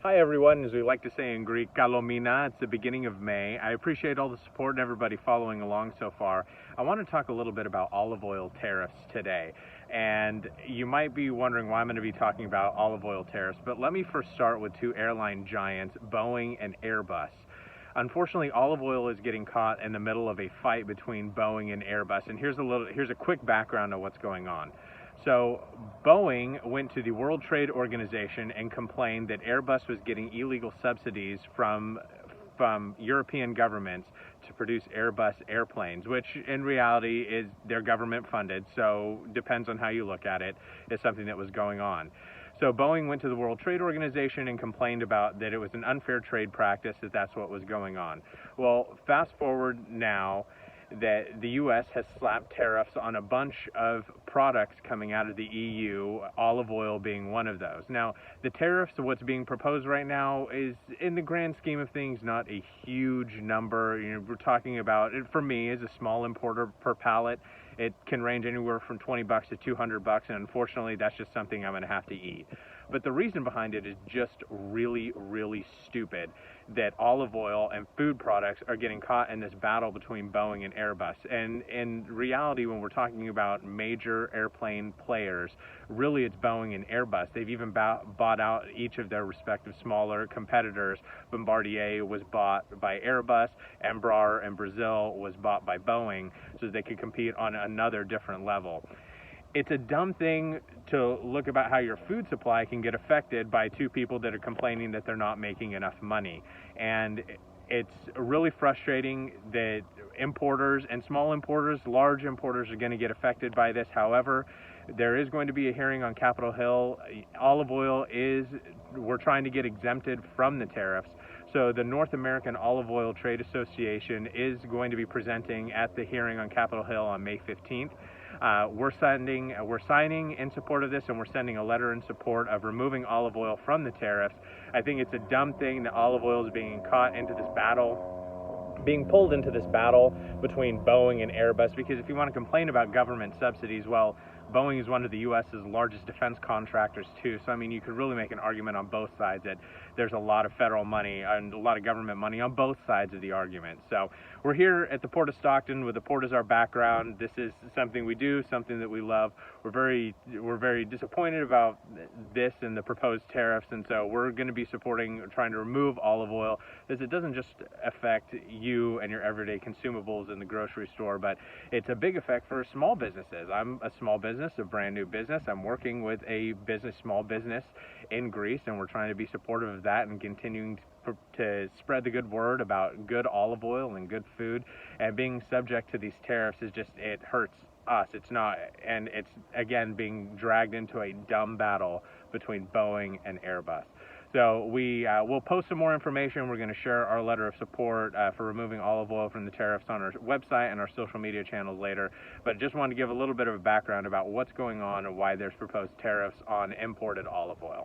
Hi everyone, as we like to say in Greek, kalomina, it's the beginning of May. I appreciate all the support and everybody following along so far. I want to talk a little bit about olive oil tariffs today. And you might be wondering why I'm going to be talking about olive oil tariffs, but let me first start with two airline giants, Boeing and Airbus. Unfortunately, olive oil is getting caught in the middle of a fight between Boeing and Airbus, and here's a quick background of what's going on. So Boeing went to the World Trade Organization and complained that Airbus was getting illegal subsidies from European governments to produce Airbus airplanes, which in reality is they're government funded, so depends on how you look at it, is something that was going on. So Boeing went to the World Trade Organization and complained about that it was an unfair trade practice, that's what was going on. Well, fast forward now that the U.S. has slapped tariffs on a bunch of products coming out of the EU, olive oil being one of those. Now, the tariffs, what's being proposed right now is, in the grand scheme of things, not a huge number. We're talking about, for me, as a small importer per pallet, it can range anywhere from $20 to $200, and unfortunately, that's just something I'm going to have to eat. But the reason behind it is just really, really stupid that olive oil and food products are getting caught in this battle between Boeing and Airbus. And in reality, when we're talking about major airplane players, really it's Boeing and Airbus. They've even bought out each of their respective smaller competitors. Bombardier was bought by Airbus, Embraer in Brazil was bought by Boeing, so they could compete on another different level. It's a dumb thing to look about how your food supply can get affected by two people that are complaining that they're not making enough money. And it's really frustrating that importers and small importers, large importers are going to get affected by this. However, there is going to be a hearing on Capitol Hill. Olive oil we're trying to get exempted from the tariffs. So the North American Olive Oil Trade Association is going to be presenting at the hearing on Capitol Hill on May 15th. We're signing in support of this, and we're sending a letter in support of removing olive oil from the tariffs. I think it's a dumb thing that olive oil is being pulled into this battle between Boeing and Airbus, because if you want to complain about government subsidies, well, Boeing is one of the U.S.'s largest defense contractors too, so I mean you could really make an argument on both sides that there's a lot of federal money and a lot of government money on both sides of the argument. So we're here at the Port of Stockton with the port as our background. This is something we do, something that we love. We're very disappointed about this and the proposed tariffs, and so we're going to be trying to remove olive oil, as it doesn't just affect you and your everyday consumables in the grocery store, but it's a big effect for small businesses. I'm a small business, a brand new business. I'm working with a small business in Greece, and we're trying to be supportive of that and continuing to spread the good word about good olive oil and good food. And being subject to these tariffs it hurts us. It's not, and it's again being dragged into a dumb battle between Boeing and Airbus. So we'll post some more information. We're going to share our letter of support for removing olive oil from the tariffs on our website and our social media channels later. But just wanted to give a little bit of a background about what's going on and why there's proposed tariffs on imported olive oil.